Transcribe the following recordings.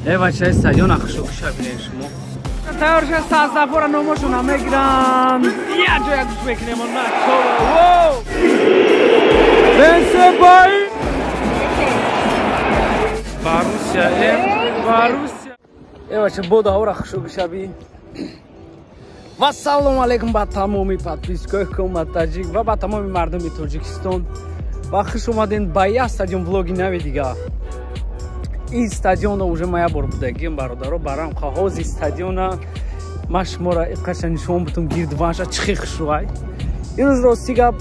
بچه‌ها استادیوم نقشو شبیه شما تاورش سازدافورا نموشون میگیرن یه جای گوش میکنیم اون واو بنسبای باروسیا بچه بود هورا خشوق شبی و سلام علیکم با تمامی подписчикам تاجیک و با تمامی مردم تاجیکستان و خوش اومدین با یه استادیوم ولوگی نوی دیگه. این استادیوم уже моя бор будагим бародаро барам хози стадиона машмора иқашан шум бутун гирдванша чих шуай ирӯз рости гап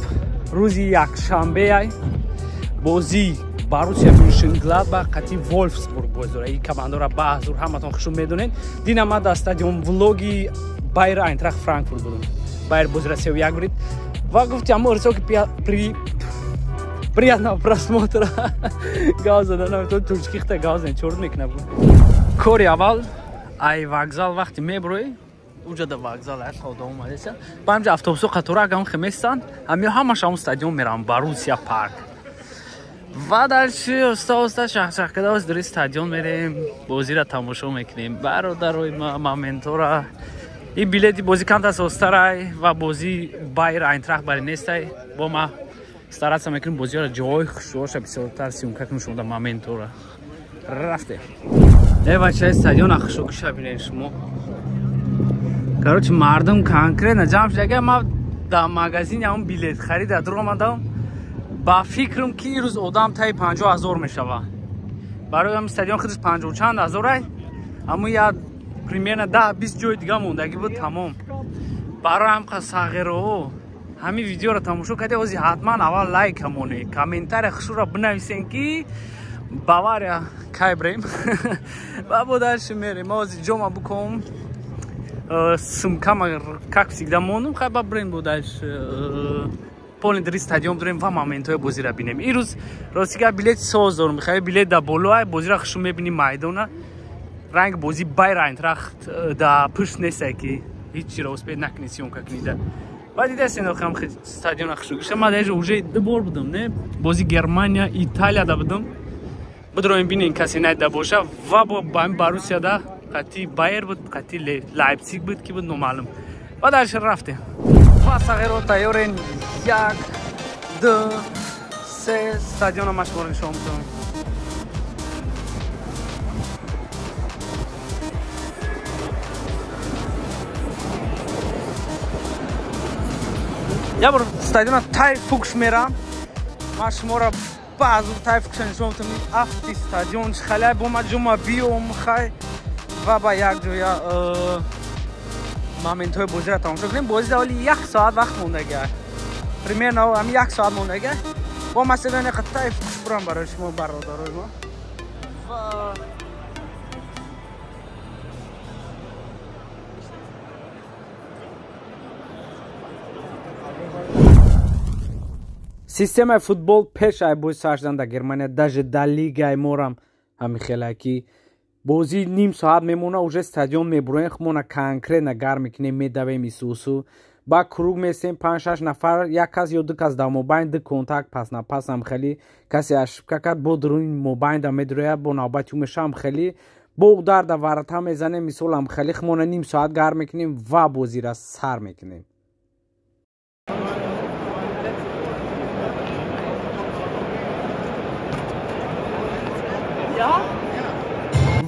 рӯзи якшанбе бози Борусsia Mönchengladbach қати Wolfsburg бозора ин командора баъзур ҳаматон хушум медонед динама да стадион влоги Bayer Eintracht Frankfurt будум Bayer бозира 3-1 бурид ва гуфтам орсо ки приятного просмотра. Газа на то турчкихта газен чорт мекна бу. Кори аввал ай вокзал вақти меброи уҷа да вокзал ай хода омадеса. Бамҷа автобусо қатора гам хеместан. Ами ҳама шам стадион мерам Borussia Park. Ва дальше оста шах када аз дар стадион мерем бозира тамошо мекунем. Бародарои моментора ин билети бозиканта остарай ва бози Bayer Eintracht бари нестай бо ма стараться мекунем бозиёра ҷои хушоша бисёртар сиёмка кунем шумо дар моментора рафте бачаи стадиона хушоки шабинем шумо короче мардум конкретно ҷамъ шуда ма дар магазини ҳамн билет харида дур омадам ба фикрам ки ин рӯз одам таи 50 000 мешава барои ҳамин стадион худаш 50 чанд ҳазорай аммо я примерно 10-20 ҷои дига мондаги буд тамом барои ҳамқа сағираҳо ҳамин видеоро тамошо карде ози ҳатман аввал лайк ҳамоне комментария хушура бинависен ки Бавария кай брем ва бо дальше мерем ози ҷома буком сумкама как всегда монум хай ба брем бо дальше полни дар стадион дорем ва моментҳои бозира бинем ин рӯз ростига билети 100 000 мехоҳи билет дар болоай бозира хушум мебинӣ майдона ранги бози Bayer Eintracht дар пушт нестай ки ҳиччиро успед накунӣ сиёмка кунида بعد دیدی سینوخم استادیون خشوگیشه ما دیگه اوجه دبور بودم نه بازی گرمانیا ایتالیا دا بودم بدرویم بینین کسی نیده باشه و با این باروسیا دا قطعی بایر بود قطعی لایپزیگ بود که بود نامعلوم و درش رفته و صغیرها تیارین 1 2 3 استادیون مشغول شما بودم Я бор стадиона тай фукш мерам ма шуморо баъзур тай фукша нишон метавонам афти стадион халай бо ма ҷума биём хай ва ба як ҷоя моментҳои бозиро тамошо кунем бози ҳоли 1 соат вақт мондаги примерно ҳами 1 соат мондаги бо ма стадиони тай фукш бурам барои шумо бародарои мо системаи футбол пеш ай бои саршдан дар германия даже дар лигаи морам ҳамин хелаки бози ним соат мемона уже стадион мебуроем хмона конкретно гар мекунем медавем исусу ба круг месем 5-6 нафар як кас ё ду кас дар мобайн ду контакт пас ам хеле касе ошибка кард бо дуруни мобайн да медурояд бо навбати ӯ мешавам хеле бо удар да варата мезанем мисолам хеле хмона ним соат гар мекунем ва бозира сар мекунем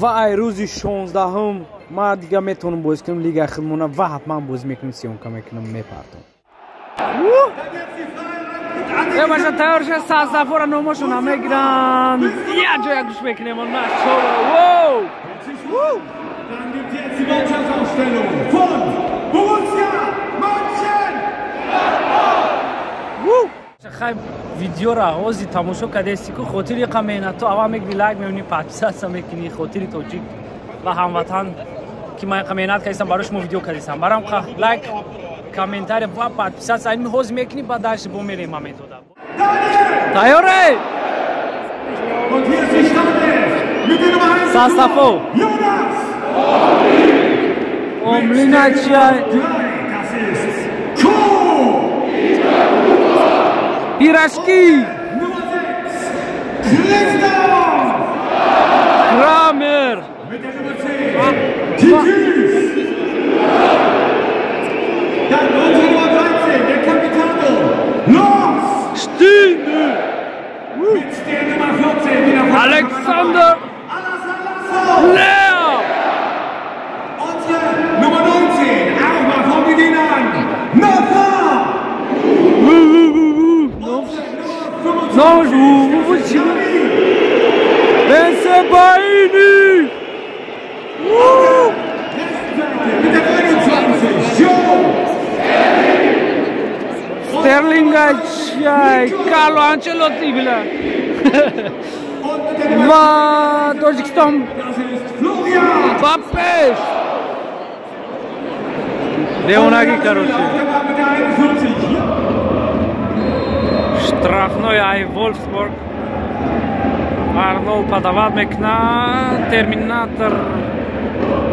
ва ай рӯзи 16 ма дига метавонам бозӣ кунам лигаи худмона ва ҳатман бозӣ мекунам сиёмка мекунам мепартам баша тайёрша саздафора номошона мегиран я ҷоя гӯш мекунем он хай видеора ози тамошо кардеси ку хотири қа меҳнату аввал мегири лайк меонӣ подписатсия мекунӣ хотири тоҷик ва ҳамватан ки ман қа меҳнат кардистам барои шумо видео кардистам барам қа лайк комментария ва подписатсия ин ҳоз мекунӣ ба дальше бо мерем моментода тайёре састафо омлиначай пирожки Крамер Mit der Nummer 10, Titus. Dann unsere Nummer 13, der Capitano, Lars. Stimmt! Mit der Nummer 14, wieder von Alexander Lea! Unsere Nummer 19, auch mal von Beginn an, Nova. Non, je vous Bensebaini! Mit der 21, Joe. Sterling Carlo Ancelotti bile. Va Tojikistan Das ist Florian. Mbappé. Leonagi короче. Mit der 41. Штрафной ай Wolfsburg. Арнолд подават мекна терминатор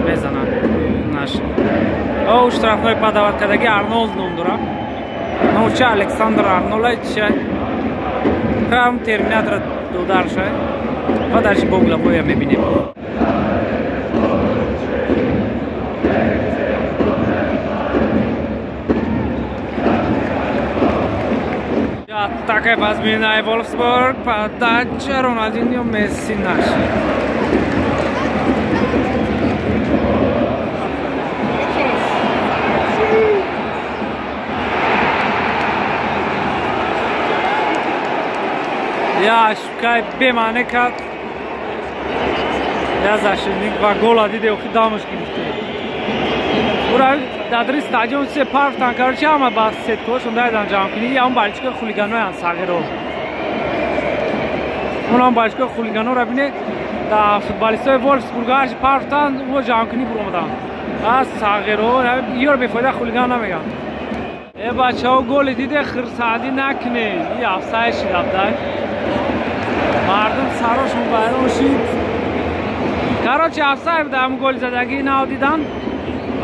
безана наш. О штрафной подават кадаги Арнолд номдура. Науча Александр Арнольдович. Кам терминатор ударша. و در بوگلا بویا میبینیم атака возьмена Wolfsburg, подача Рональдиньо, Месси наш. Я шукай бемане кат. Я зашник ва гола диде охи дамаш гирифте. Ура дадри стадион се партан короче ама бас сетко шундай дан ҷамъ кунӣ я он баличка хулиганоян сағиро. Онам баличка хулиганоро бинед да футболистои Wolfsburg аш партан ва ҷамъ кунӣ буромадан. Аз сағиро иёро бефоида хулиган намегам. Э бачаҳо голи диде хирсандӣ накунед. И афсай шидабдай. Мардум сарашон байрон шид. Короче афсай буда ҳам голи задагӣ навдидан.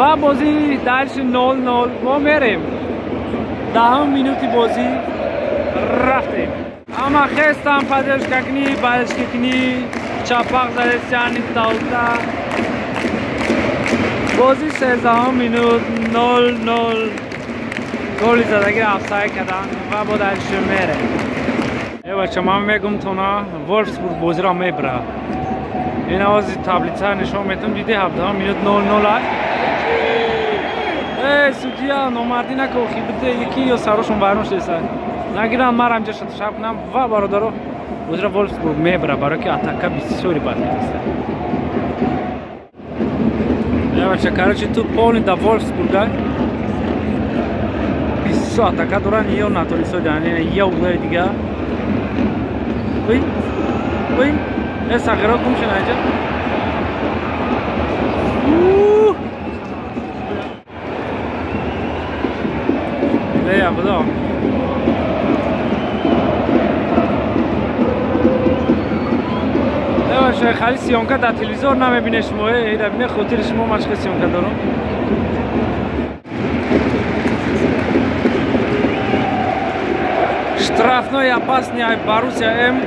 ва бозӣ дариш 0-0 мо мерем. 10 минути бозӣ рафтем. Ама хестам поддержка кунӣ, балишка кунӣ, чапақ задесяни талта. бозӣ 13 минут 0-0 голи задагӣ афсай кадан ва бо дариш мерем. Е бача ман мегум тона Wolfsburg бозиро мебра. ин авози таблица нишон метавонам диди 17 минут 0-0 аст. Судья номарди накун хибите яки ё сарошон байрон шудеса. Нагиран мар ҳамҷа шатшаб кунам ва бародаро бозиро Wolfsburg мебра барои ки атака бисёри бад кардааст. Я бача короче ту полни да Wolfsburg бисё атака доран ё натонистод ё углари дига. Ой е сағиро гум шуд аҷа. Я буду. Давай, хали сионка да телевизор намебинеш мо, да бине хотир шумо машқи сионка дорам. Штрафной опасный Боруссия М.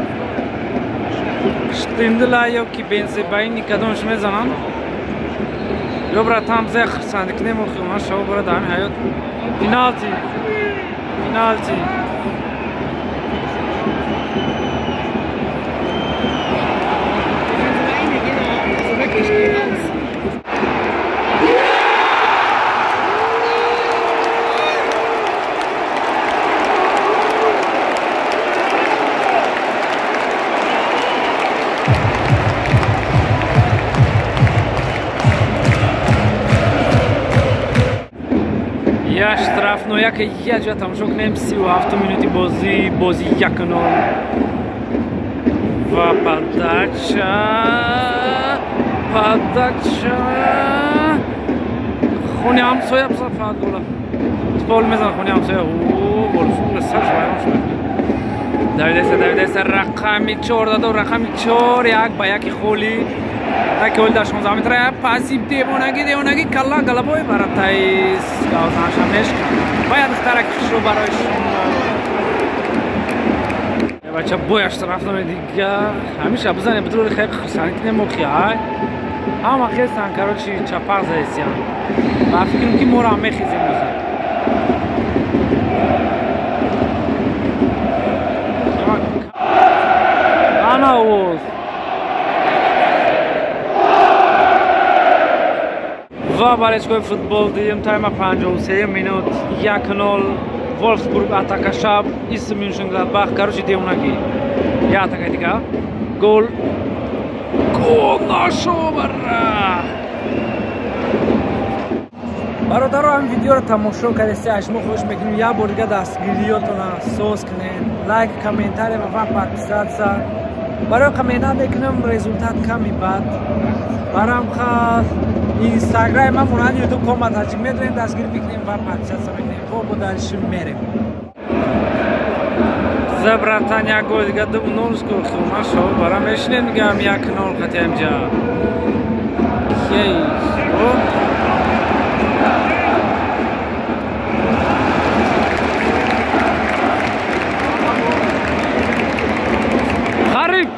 Штиндла ёки Бензебаини кадомш мезанам. Ё брат там зех сандик немохим, шо брат ам ҳаёт. Пенальти. Penalty. Also wirklich raus. Я штрафно, як я ҷа тамошо кунем 37 минути бозӣ 1-0 ва подача хуни ҳамсоя бисар фақат гола фол мезан хуни ҳамсоя Давидеса рақами 4 дадо рақами 4 як ба яки холи так гол дар 16 метра пасиб девонаги калла галабои баратайс гавзанша мешка бояд ихтарак шо барои шумо бача боя штрафнои дига ҳамиша бизане бутури хеле хирсанӣ кунем мохи ай ҳама хестан короче чапақ заистиян ва фикрам ки моро ҳам мехезем ӯзе ана овоз ва балечкои футбол дидем тайма 53 минут 1-0 Wolfsburg атака шаб ис Мюнхенгладбах короче девунаги я атака дига гол нашобара бародаро ҳам видеоро тамошо кардест шумо хоҳиш мекунем як бор дига дастгириётона соз кунен лайк комментария ва подписатся барои комментар мекунем результат ками бад барам хас инстаграм ҳам монанд ютуб комат ҳачи медонем дастгирӣ мекунем ва подписатся мекунем хоб дальше мерем за братан як гол дига 2-0 скоро нашо барам мешинем мегам 1-0 хотя инҷа кей хариб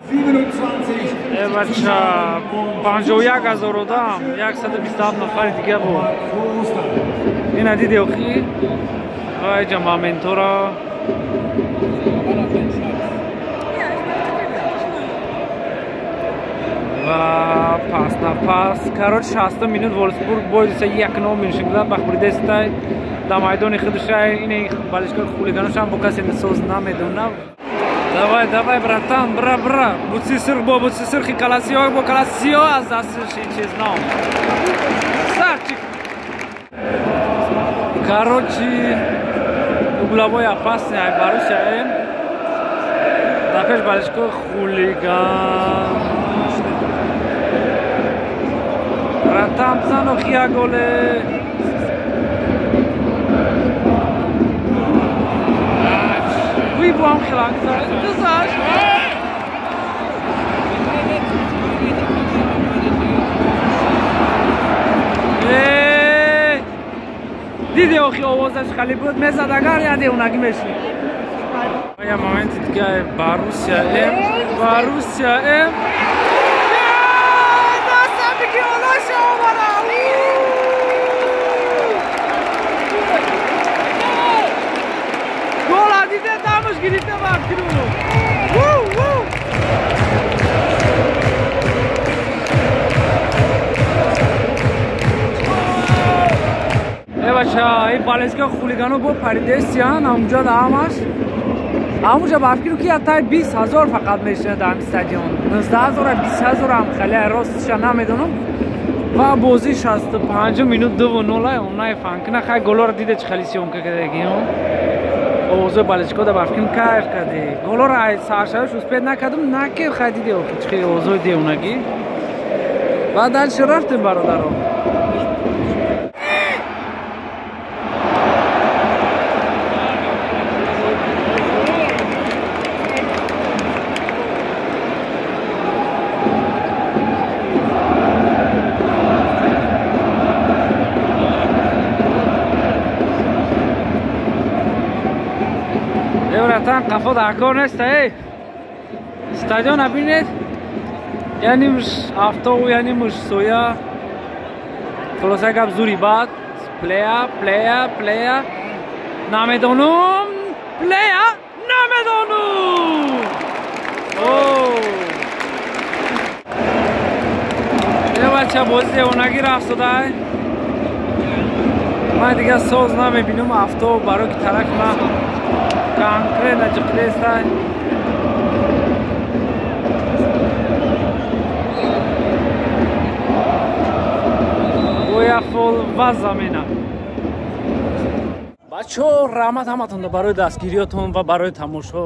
27. бача 51,000 одам 127 нафари дига бо ина диде охи вай ҷа моментора ва пас на пас короче 60 минут Wolfsburg боиса 1-0 Мюнхенгладбах буридестай дар майдони худушай ин балишкои хулиганошам бо касе соз намедонам давай братан бра буцисирхи каласио бо каласио аз дастши чизнам сарчик короче угловой опасный ай Боруссия дапеш балишкои хулиган братан бзано хия голе вибуам хилакса дизаш диде охи овозаш хали буд мезад агар яде унаги мешни я моменти дига Боруссия гола диде дамаш гирифта вақтиру бача ин балеска хулигану бо паридестиян ҳамунҷа даамаш ҳамунҷа бафкиру ки аттай 20,000 фақат мешина дар стадион 19,000 20,000 ҳам хеле ростша намедонам ва бози 65 минут 2-0 онай фанкна хай голоро диде чи хели сиёмка кардагиё овозои балечкода бафкиру кайф карди голоро ай саршавиш успед накардам наке хай диде чи хели овозои девунагӣ ва дальше рафтем бародаро братан қафо дар кор неста стадиона бинед яъне муш автобус яъне муш соя хулоса гап зури бад плея намедонум плея намедонум бача бози онаги рафтодай ман дига соз намебинам автобус барои ки тарак ма конкретно ҷиқлестай гояфол ва замина бачаҳо раҳмат ҳаматонда барои дастгириётон ва барои тамошо